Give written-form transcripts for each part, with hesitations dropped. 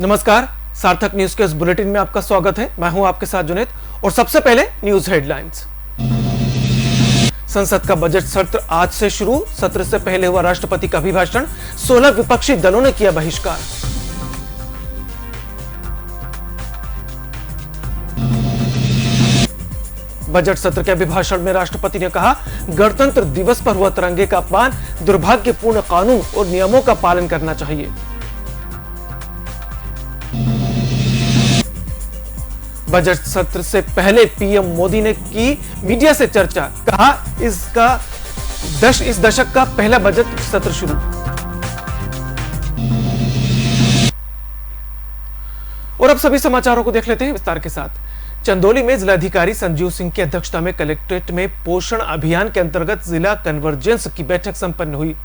नमस्कार, सार्थक न्यूज के इस बुलेटिन में आपका स्वागत है। मैं हूं आपके साथ जुनेद और सबसे पहले न्यूज हेडलाइंस। संसद का बजट सत्र आज से शुरू। सत्र से पहले हुआ राष्ट्रपति का अभिभाषण। 16 विपक्षी दलों ने किया बहिष्कार। बजट सत्र के अभिभाषण में राष्ट्रपति ने कहा, गणतंत्र दिवस पर हुआ तिरंगे का अपमान दुर्भाग्यपूर्ण, कानून और नियमों का पालन करना चाहिए। बजट सत्र से पहले पीएम मोदी ने की मीडिया से चर्चा। कहा, इस दशक का पहला बजट सत्र शुरू। और अब सभी समाचारों को देख लेते हैं विस्तार के साथ। चंदौली में जिलाधिकारी संजीव सिंह की अध्यक्षता में कलेक्ट्रेट में पोषण अभियान के अंतर्गत जिला कन्वर्जेंस की बैठक संपन्न हुई।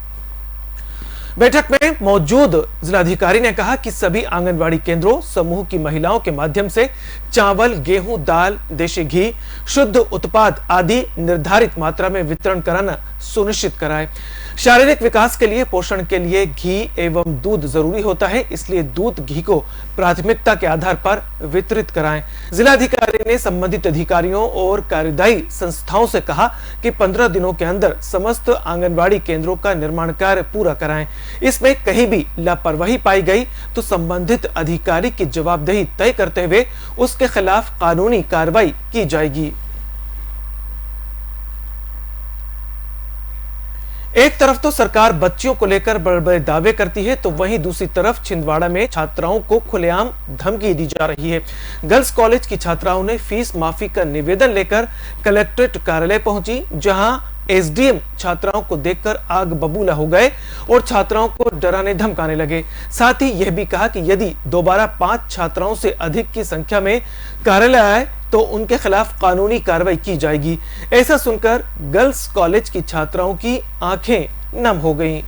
बैठक में मौजूद जिलाधिकारी ने कहा कि सभी आंगनवाड़ी केंद्रों समूह की महिलाओं के माध्यम से चावल, गेहूं, दाल, देशी घी, शुद्ध उत्पाद आदि निर्धारित मात्रा में वितरण कराना सुनिश्चित कराएं। शारीरिक विकास के लिए, पोषण के लिए घी एवं दूध जरूरी होता है, इसलिए दूध, घी को प्राथमिकता के आधार पर वितरित कराएं। जिलाधिकारी ने संबंधित अधिकारियों और कार्यदायी संस्थाओं से कहा कि 15 दिनों के अंदर समस्त आंगनवाड़ी केंद्रों का निर्माण कार्य पूरा कराएं। इसमें कहीं भी लापरवाही पाई गई तो संबंधित अधिकारी की जवाबदेही तय करते हुए उसके खिलाफ कानूनी कार्रवाई की जाएगी। एक तरफ तो सरकार बच्चियों को लेकर बड़े बड़े दावे करती है, तो वहीं दूसरी तरफ छिंदवाड़ा में छात्राओं को खुलेआम धमकी दी जा रही है। गर्ल्स कॉलेज की छात्राओं ने फीस माफी का निवेदन लेकर कलेक्ट्रेट कार्यालय पहुंची, जहां एसडीएम छात्राओं को देखकर आग बबूला हो गए और छात्राओं को डराने धमकाने लगे। साथ ही यह भी कहा कि यदि दोबारा 5 छात्राओं से अधिक की संख्या में कार्यालय आए तो उनके खिलाफ कानूनी कार्रवाई की जाएगी। ऐसा सुनकर गर्ल्स कॉलेज की छात्राओं की आंखें नम हो गईं।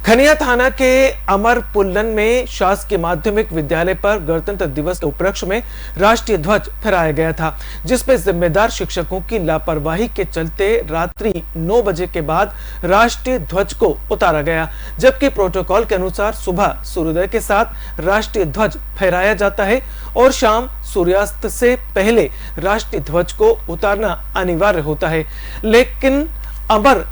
खनिया थाना के अमर पुल्लन में शासकीय माध्यमिक विद्यालय पर गणतंत्र दिवस के उपलक्ष्य में राष्ट्रीय ध्वज फहराया गया था, जिसमें जिम्मेदार शिक्षकों की लापरवाही के चलते रात्रि 9 बजे के बाद राष्ट्रीय ध्वज को उतारा गया, जबकि प्रोटोकॉल के अनुसार सुबह सूर्योदय के साथ राष्ट्रीय ध्वज फहराया जाता है और शाम सूर्यास्त से पहले राष्ट्रीय ध्वज को उतारना अनिवार्य होता है। लेकिन अमर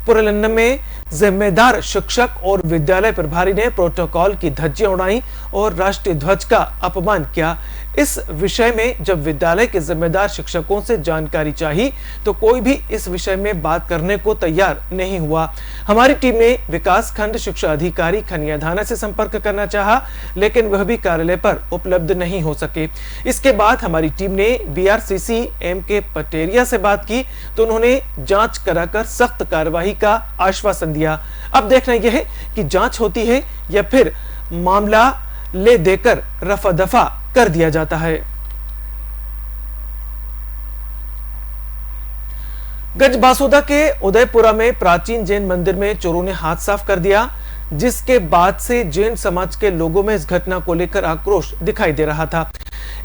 पुल्लन में जिम्मेदार शिक्षक और विद्यालय प्रभारी ने प्रोटोकॉल की धज्जियां उड़ाई और राष्ट्रीय ध्वज का अपमान किया। इस विषय में जब विद्यालय के जिम्मेदार शिक्षकों से जानकारी चाहिए तो कोई भी इस विषय में बात करने को तैयार नहीं हुआ। हमारी टीम ने विकास खंड शिक्षा अधिकारी खनिया थाना से संपर्क करना चाहा, लेकिन वह भी कार्यालय पर उपलब्ध नहीं हो सके। इसके बाद हमारी टीम ने बीआरसीसी एम के पटेरिया से बात की तो उन्होंने जांच कराकर सख्त कार्रवाई का आश्वासन दिया। अब देखना यह है कि जांच होती है या फिर मामला ले देकर रफा दफा कर दिया जाता है। गंजबासौदा के उदयपुरा में प्राचीन जैन मंदिर में चोरों ने हाथ साफ कर दिया, जिसके बाद से जैन समाज के लोगों में इस घटना को लेकर आक्रोश दिखाई दे रहा था।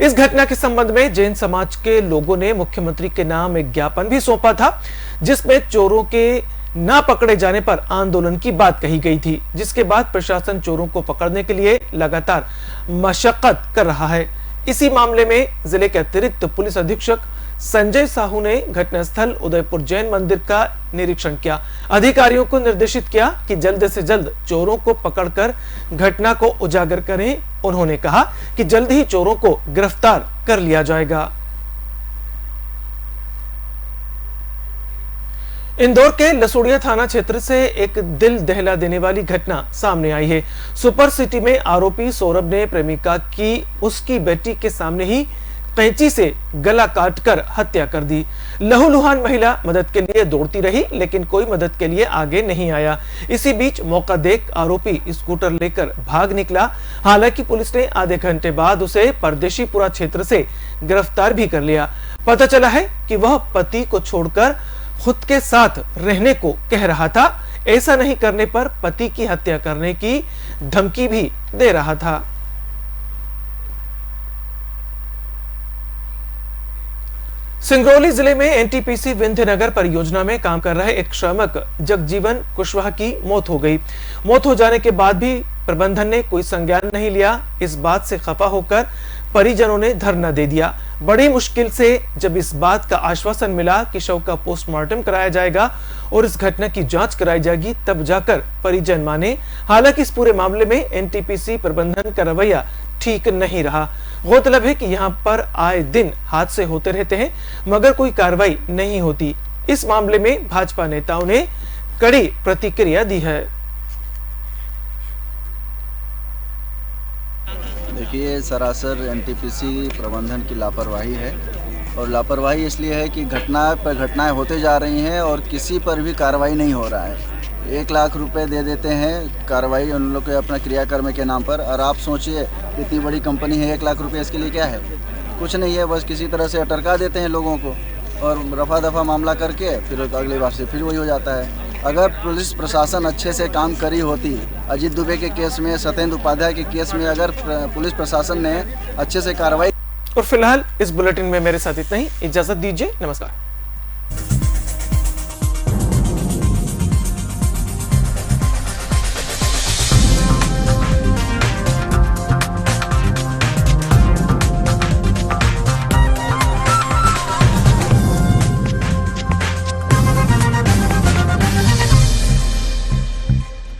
इस घटना के संबंध में जैन समाज के लोगों ने मुख्यमंत्री के नाम एक ज्ञापन भी सौंपा था, जिसमें चोरों के ना पकड़े जाने पर आंदोलन की बात कही गई थी, जिसके बाद प्रशासन चोरों को पकड़ने के लिए लगातार मशक्कत कर रहा है। इसी मामले में जिले के अतिरिक्त पुलिस अधीक्षक संजय साहू ने घटनास्थल उदयपुर जैन मंदिर का निरीक्षण किया। अधिकारियों को निर्देशित किया कि जल्द से जल्द चोरों को पकड़कर घटना को उजागर करें। उन्होंने कहा कि जल्द ही चोरों को गिरफ्तार कर लिया जाएगा। इंदौर के लसुड़िया थाना क्षेत्र से एक दिल दहला देने वाली घटना सामने आई है। सुपर सिटी में आरोपी सौरभ ने प्रेमिका की उसकी बेटी के सामने ही कैंची से गला काटकर हत्या कर दी। लहूलुहान महिला मदद के लिए दौड़ती रही, लेकिन कोई मदद के लिए आगे नहीं आया। इसी बीच मौका देख आरोपी स्कूटर लेकर भाग निकला। हालांकि पुलिस ने आधे घंटे बाद उसे परदेशीपुरा क्षेत्र से गिरफ्तार भी कर लिया। पता चला है कि वह पति को छोड़कर खुद के साथ रहने को कह रहा था। ऐसा नहीं करने पर पति की हत्या करने की धमकी भी दे रहा था। सिंगरौली जिले में एनटीपीसी विंध्यनगर परियोजना में काम कर रहे एक श्रमिक जगजीवन कुशवाहा की मौत हो गई। मौत हो जाने के बाद भी प्रबंधन ने कोई संज्ञान नहीं लिया। इस बात से खफा होकर परिजनों ने धरना दे दिया। बड़ी मुश्किल से जब इस बात का आश्वासन मिला कि शव का पोस्टमार्टम कराया जाएगा और इस घटना की जांच कराई जाएगी, तब जाकर परिजन माने। हालांकि इस पूरे मामले में एनटीपीसी प्रबंधन का रवैया ठीक नहीं रहा। गौरतलब है कि यहाँ पर आए दिन हादसे होते रहते हैं मगर कोई कार्रवाई नहीं होती। इस मामले में भाजपा नेताओं ने कड़ी प्रतिक्रिया दी है। देखिए, सरासर एनटीपीसी प्रबंधन की लापरवाही है और लापरवाही इसलिए है कि घटना पर घटनाएं होते जा रही हैं और किसी पर भी कार्रवाई नहीं हो रहा है। 1 लाख रुपए दे देते हैं कार्रवाई उन लोग के अपना क्रियाकर्म के नाम पर, और आप सोचिए इतनी बड़ी कंपनी है, 1 लाख रुपए इसके लिए क्या है? कुछ नहीं है, बस किसी तरह से अटरका देते हैं लोगों को और रफा दफा मामला करके फिर अगली बार से फिर वही हो जाता है। अगर पुलिस प्रशासन अच्छे से काम करी होती, अजीत दुबे के केस में, सत्येंद्र उपाध्याय के केस में अगर पुलिस प्रशासन ने अच्छे से कार्रवाई। और फिलहाल इस बुलेटिन में मेरे साथ इतना ही। इजाजत दीजिए, नमस्कार।